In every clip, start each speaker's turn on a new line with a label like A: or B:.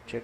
A: Check.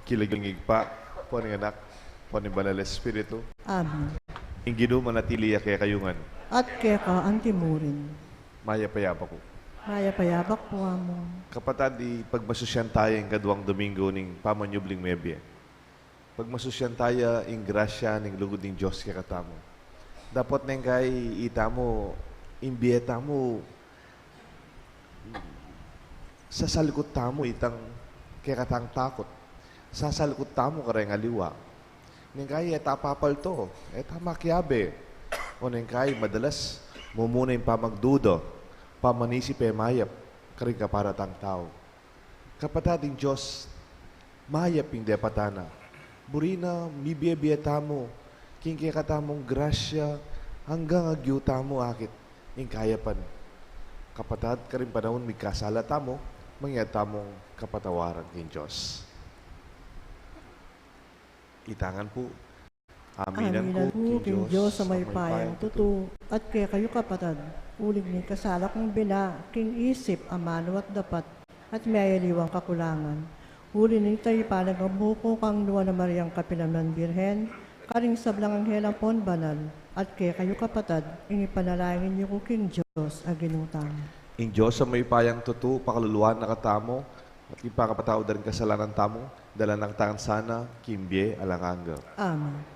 A: Kilagingig pa, po ni anak, po ni Banal Espiritu.
B: Amen.
A: Inggido manatili kaya kayungan.
B: At kaya ka antimurin.
A: Maya payapa ko.
B: Maya payabak po mo.
A: Kapatad, pagmasusyan tayo ng kadwang Domingo ning pamanyubling mebye. Pagmasusyan tayo ing grasya ning lugod ning Diyos kaya katamo. Dapat neng kay itamo, imbieta mo, sasalikot tamo itang kaya katang takot. Sasalikot tamo karay nga liwa. Neng kay etapapal to, etamakiabe. O neng kay madalas mumuna yung pamagdudo, pamanisip mayap, karing kaparatang tao. Kapatading Diyos, mayap yung depatana. Burina, mibiya-biya mo, kingkaya katamong grasya, hanggang agyo tamo akit, yung kayapan. Kapatad, karing panahon, may kasala tamo, mangyatamong kapatawaran king Diyos. Itangan po. Aminan po,
B: King Diyos sa may payang tutu. At kaya kayo kapatad, uling ni kasala kong bina, king isip, amano at dapat, at may ayaliwang kakulangan. Uli ni tayo panagamuko kang luwa na Mariang Kapinanan Birhen, karing sablang anghelang pon banal, at kaya kayo kapatad, inipanalangin niyo ko king Diyos, aginutang.
A: Ing Diyos sa may payang tutu, pakaluluhan na katamo, at ipakapatao da rin kasalanan tamo, dala ng tangan sana, kimbye, alanganga.
B: Amen.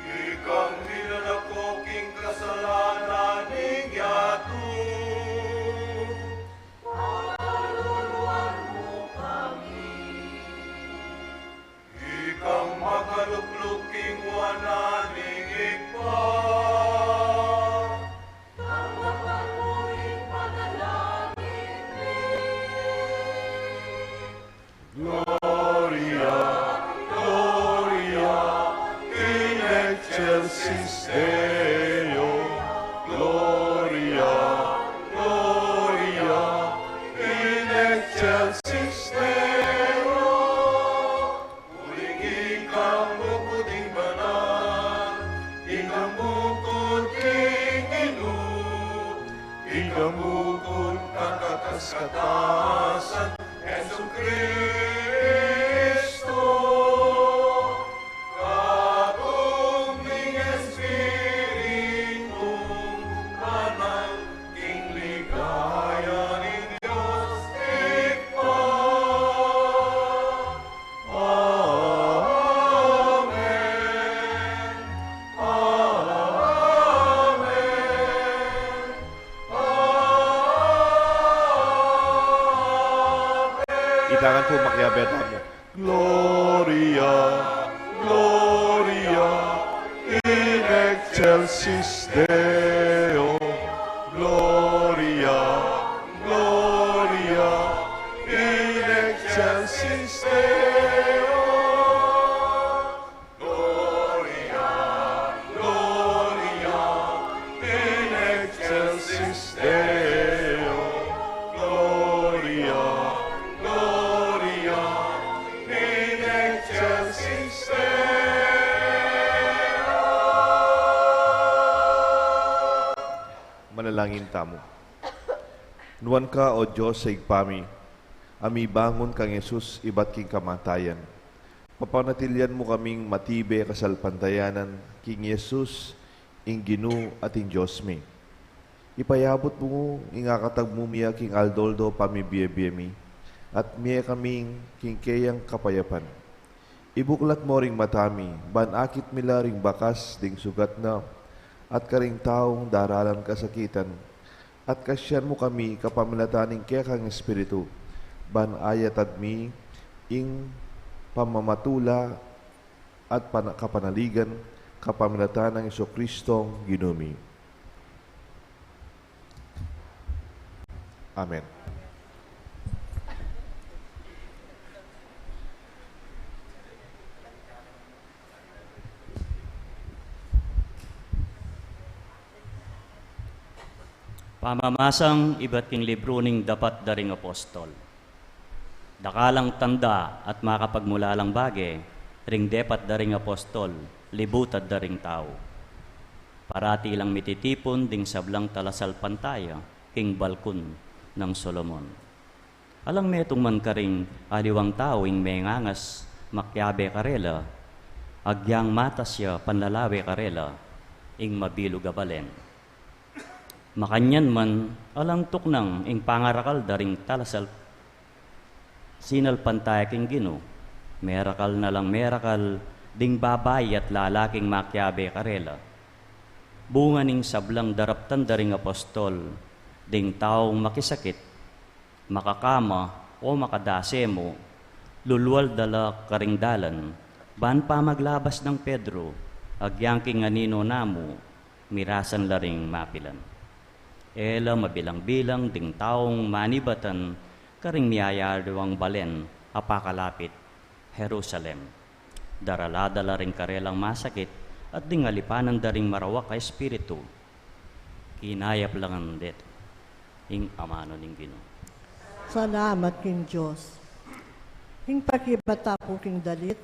C: Ikang dinanako king kasalanan,
A: katasan, Jesu Cristo, katungning Espiritu, banal, king ligaya ni Diyos, ikpa. Amen. Amen. Itangan po makiabeta mo. Gloria, Gloria, in excelsis Deo. Gloria, Gloria, in excelsis Deo. Gloria, Gloria, in excelsis Deo. Gloria, Gloria, in excelsis Deo. Manalangin tamo. Nuwan ka, O Diyos, sa igpami, ami bangon kang Yesus, iba't king kamatayan. Papanatilyan mo kaming matibe kasalpantayanan, king Yesus, ing Ginu at ing Diyos mi. Ipayabot mo, ingakatag mo miya king Aldoldo pamibiyebiyemi, at miya kaming king kayang kapayapan. Ibuklat mo ring matami, banakit mila ring bakas ding sugat na, at karing taong daralan kasakitan, at kasyan mo kami kapamilataning kaya kang Espiritu, ban ayatad mi, ing pamamatula at kapanaligan, kapamilatan ng Iso-Kristong Ginumi. Amen.
C: Pamamasang iba't king libro ning dapat daring apostol. Dakalang tanda at makapagmulalang bage, ring dapat daring apostol, libutad daring tao. Parati lang mititipon ding sablang talasal pantaya, king balkon ng Solomon. Alang metong man karing aliwang tao ing mengangas, makyabe karela, agyang matasya panlalawe karela, ing mabilog abalen. Makanyan man, alang tuknang ing pangarakal daring talasal sinal pantaya king Gino, merakal na lang merakal, ding babay at lalaking makyabe karela. Bunga ning sablang daraptan daring apostol, ding taong makisakit, makakama o makadase mo, lulwal dala karing dalan, ban pa maglabas ng Pedro, agyangking anino namo, mirasan laring mapilan. Ela mabilang-bilang ding taong manibatan, karing miyayarwang balen, apakalapit, Jerusalem. Daraladala ring karelang masakit, at ding alipanan daring marawak ka espiritu. Kinayap lang ang det, ing amano ning Ginoo.
B: Salamat king Diyos. Ing pakibata po king dalit,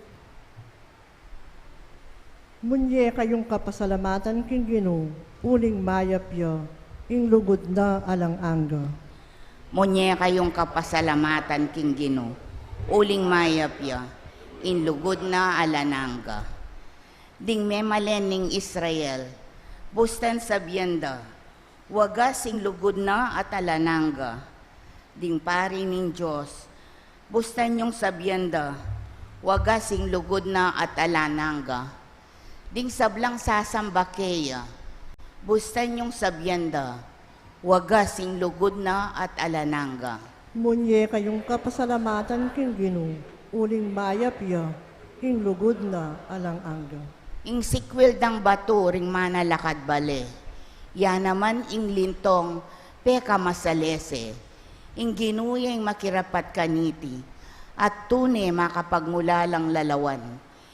B: munye kayong kapasalamatan king Ginoo, uling mayapyo, ing lugod na alang angga.
D: Munye kayong kapasalamatan king Ginoo, uling mayapya, in lugod na alananga. Ding memalen ning Israel, bustan sa biyenda, wagas ing lugod na at alananga. Ding pari ning Diyos, bustan yung sa biyenda, wagas ing lugod na at alananga. Ding sablang sasambakeya, bustan yung sa biyenda, wagas ing lugod na at alananga.
B: Munye kayong kapasalamatan king Ginoo, uling mayapya, ing lugod na alang angga.
D: Ing sikwil dang bato ring manalakad bale, ya naman ing lintong peka masalese, ing ginuyang makirapat kaniti, at tune makapagmulalang lalawan.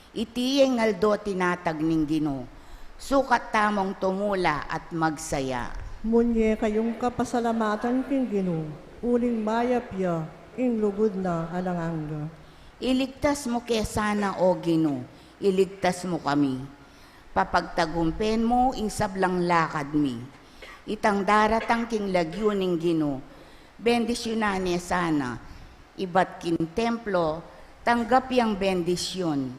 D: Iti yung aldo tinatag ning Ginoo, sukat tamong tumula at magsaya.
B: Munye kayong kapasalamatan king Ginoo, uling mayapya, ing lugod na alang angga.
D: Iligtas mo kesana o Ginoo, iligtas mo kami. Papagtagumpen mo ing sablang lakad mi. Itang daratang king lagyo ning Ginoo, bendisyonan niya sana. Iba't kin templo, tanggap yang bendisyon.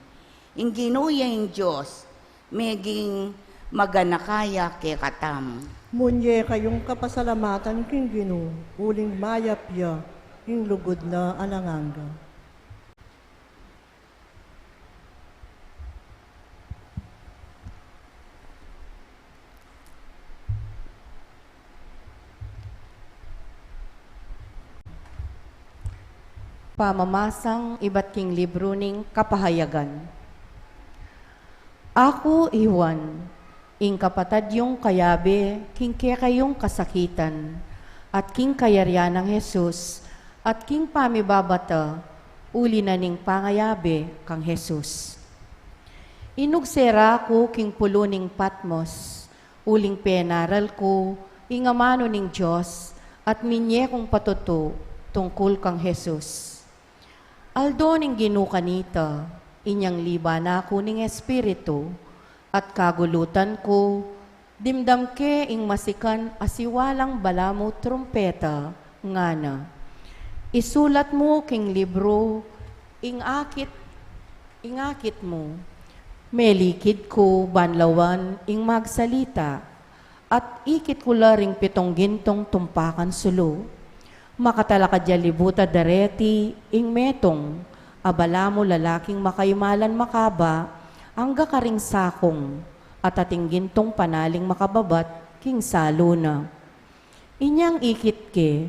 D: Ing ginuya ing Diyos, meging maganakaya ke katam.
B: Munye kayong kapasalamatan king Ginoo, uling mayapya, ing lugod na alanganga.
E: Pamamasang iba't king libro ning kapahayagan. Ako, Iwan, ing kapatad yung kayabe, king kayong kasakitan, at king kayaryan ng Jesus, at king pamibabata, uli na ning pangayabe kang Jesus. Inugsera ko king pulo ning Patmos, uling penaral ko, ing amano ning Diyos, at minye kong patuto, tungkol kang Jesus. Aldo ning ginukanita, inyang liba na ako ning Espiritu, at kagulutan ko, dimdam ke ing masikan asiwalang balamo trumpeta, ngana. Isulat mo king libro, ingakit mo, melikid ko banlawan ing magsalita, at ikit ko laring 7 gintong tumpakan sulo. Makatalakadya libuta dareti, ing metong, abala mo lalaking makaymalan makaba, angga karing sakong, at ating gintong panaling makababat, king saluna. Inyang ikit ke,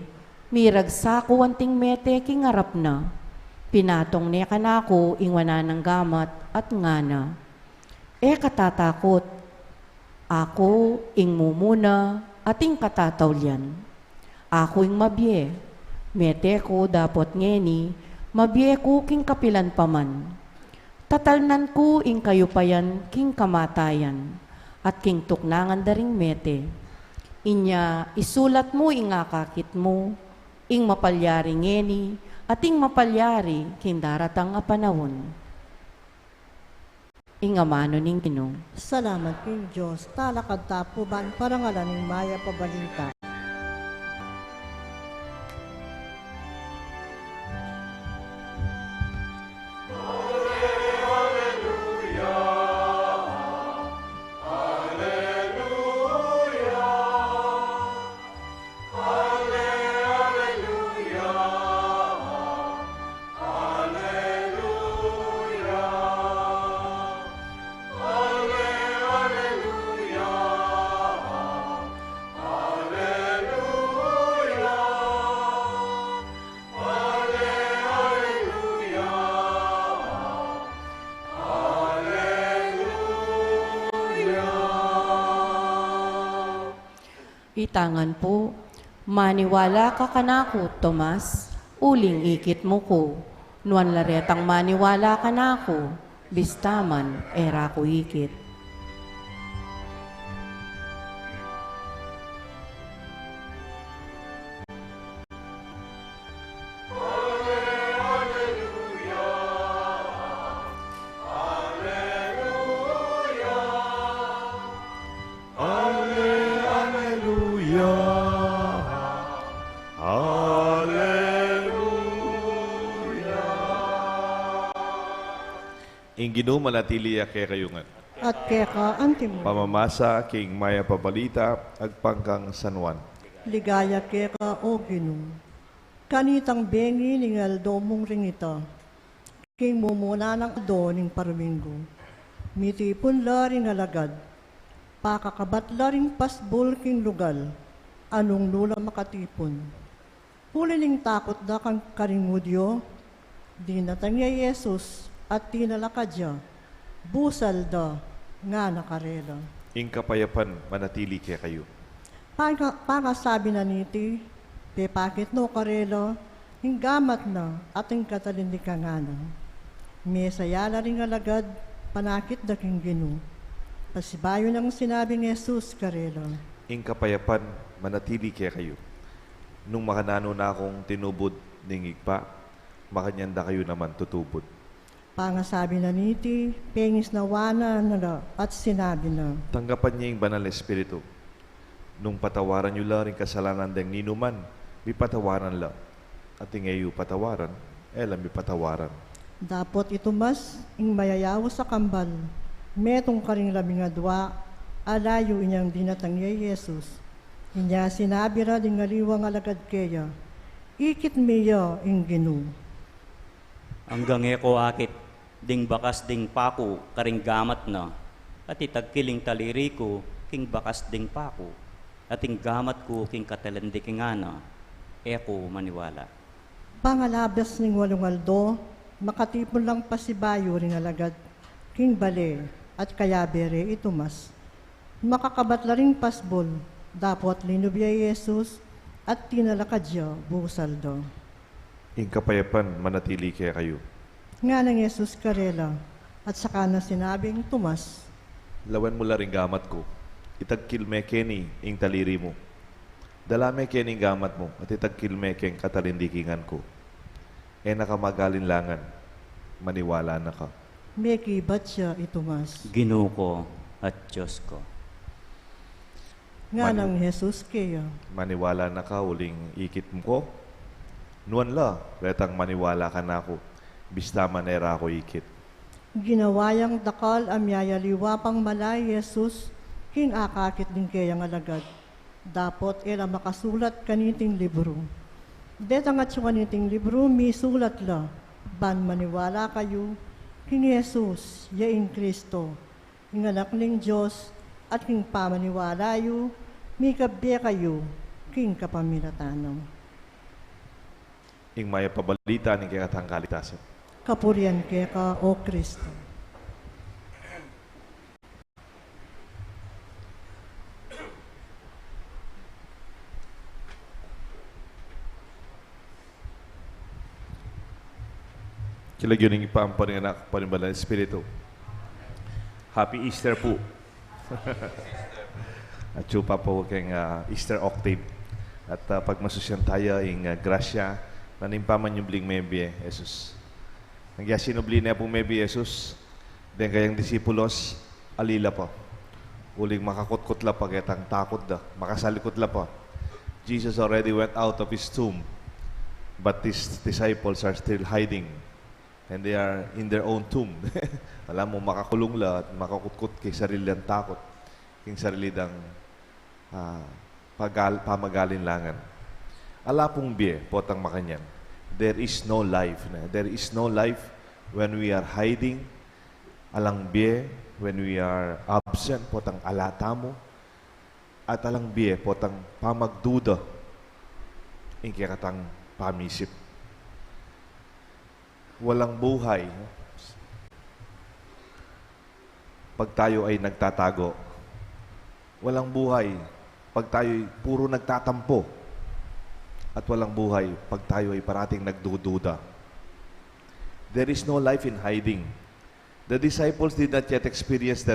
E: mirag sako anting mete king arap na, pinatong ne kanako ing wana ng gamat at ngana. Katatakot, ako ing mumuna, ating katatawlyan. Ako ing mabye, mete ko dapot ngeni, mabye ko king kapilan paman. Tatalnan ko ing kayupayan king kamatayan, at king tuknangan daring mete. Inya isulat mo ing akakit mo, ing mapalyari ngeni, at ing mapalyari king daratang a panahon. Ing amano ning Ginoo.
B: Salamat king Diyos, talakad tapuban, parangalan ning maya pabalita.
E: Itangan po, maniwala ka kanako, Tomas, uling ikit mo ko. Nuan laretang maniwala kanako, bistaman era ko ikit.
A: Ing Ginoo manatili kay kayungan.
B: At keka antimo,
A: Pamamasa king maya pabalita agpangkang San Juan.
B: ligaya keka o Ginoo. Kanitang bengi ningal domong ringita, king mumuna ng do ning parminggo. Mitipon laring alagad, pakakabat laring pasbol king lugal, anong lula makatipon. Huli ning takot da kang karingudyo, di natangya Yesus, at tinalakadya, busal da nga nakarela.
A: Ing kapayapan manatili kay kayo.
B: Para sabi na niti, pepakit no karela, hinggamat na ating katalindikan nga na. May sayala ring alagad, panakit da king Ginoo. Pasibayo ng sinabi ni Jesus karela.
A: Ing kapayapan manatili kay kayo. Nung makanano na akong tinubod ning igpa, makanyanda kayo naman tutubod.
B: Pangasabi na niti, pengis na wana na at sinabi na,
A: Tanggapan niya yung banal na espiritu. Nung patawaran niyo lang rin kasalanan deng ninuman, mi patawaran la. At ngayon patawaran, ela mi patawaran.
B: Dapot ito mas, ing mayayaw sa kambal. Metong karing labing adwa, alayo inyang dinatang niya Jesus. Inya sinabi ra ding ngaliwang alagad kaya, ikit miya ing Ginoo.
C: Hanggang eko akit, ding bakas ding paku, karing gamat na, at itagkiling taliri ko, king bakas ding paku, at ing gamat ko, king katalandiking ana, eko maniwala.
B: Pangalabas ning walungaldo, makatipon lang pasibayo rin alagad, king bale, at kayabere ito mas. Makakabat la ring pasbol, dapot linubya Jesus, at tinalakadya busaldo.
A: Ing kapayapan manatili kaya kayo.
B: Nga ng Jesus karela, at saka na sinabing Tomas,
A: Lawan mo la ring gamat ko. Itagkil me keni ing taliri mo. Dala me keni gamat mo at itagkil me keng katalindikingan ko. E nakamagalinlangan, maniwala na ka.
B: Meki batya itumas.
C: Ginoo ko at Diyos ko.
B: Nga ng Jesus kaya,
A: Maniwala na ka, uling ikit mo ko. Nuan la, retang maniwala ka na ako. Bista manera ako ikit.
B: ginawayang dakal amyaya liwapang malay Jesus, king akakit din kayang alagad. Dapot ela makasulat kaniting libro. Detang at kaniting libro, misulat la, ban maniwala kayo, king Jesus, yaing Kristo, ing anak ning Diyos, at king pamaniwala yu, mi kabye kayo, king kapamilatanong.
A: Ing maya pabalita ni kaya katang kalitasan.
B: Kapurian kaya ka, O Kristo.
A: Kilagyan ng ipaampan ng anak panimbalan ng Espiritu. Happy Easter po. At chupa po keng Easter Octave. At pag masusyan tayo ing grasya, nanimpaman yung bling mebi Jesus. Ang yasinubli na po mebi Jesus, then kayang disipulos, alila pa. Uling makakutkot la pa, kitang takot da, makasalikot la pa. Jesus already went out of his tomb, but his disciples are still hiding. And they are in their own tomb. Alam mo, makakulong la at makakutkot kay sarili ang takot. King sarili dang pamagalinlangan. Ala pong biye, potang makanyan. There is no life. There is no life when we are hiding. Alang biye, when we are absent, potang alata mo. At alang biye, potang pamagduda. Ing katang pamisip. Walang buhay pag tayo ay nagtatago. Walang buhay pag tayo ay puro nagtatampo. At walang buhay pag tayo ay parating nagdududa. There is no life in hiding. The disciples did not yet experience the